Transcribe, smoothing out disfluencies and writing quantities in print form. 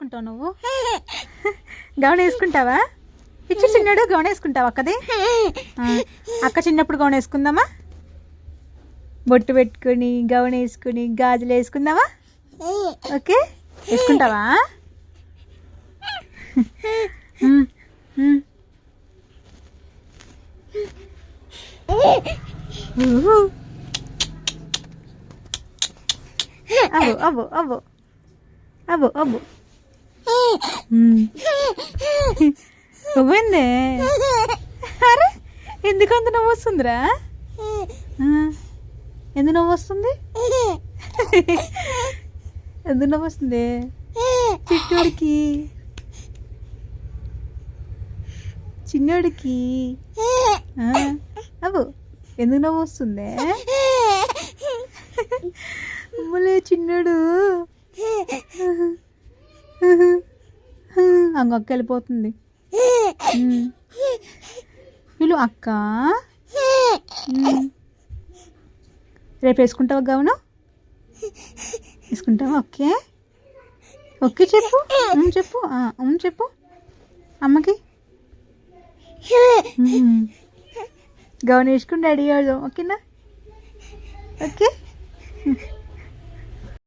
వేసుకుంటావు నువ్వు? గౌన్ వేసుకుంటావా? ఇచ్చి చిన్నాడు గౌన్ వేసుకుంటావా అక్కది? అక్క చిన్నప్పుడు గౌన్ వేసుకుందామా? బొట్టు పెట్టుకుని గౌన్ వేసుకుని గాజులు వేసుకుందామా? ఓకే వేసుకుంటావా? అబ్బో అబ్బో అబ్బో అబ్బో అబ్బో నువ్వేందే? అరే ఎందుకు అంత నవ్వు వస్తుందిరా? ఎందుకు నవ్వు వస్తుంది? ఎందుకు నవ్వు వస్తుంది? చిట్టోడికి చిన్నోడికి అబ్బో ఎందుకు నవ్వు వస్తుంది? అమ్మలే చిన్నోడు అక్క వెళ్ళిపోతుంది. వీళ్ళు అక్క రేపు వేసుకుంటావా గౌను? వేసుకుంటావా? ఓకే ఓకే చెప్పు చెప్పు చెప్పు అమ్మకి. గౌన్ వేసుకుని రెడీ అవుదాం ఓకేనా? ఓకే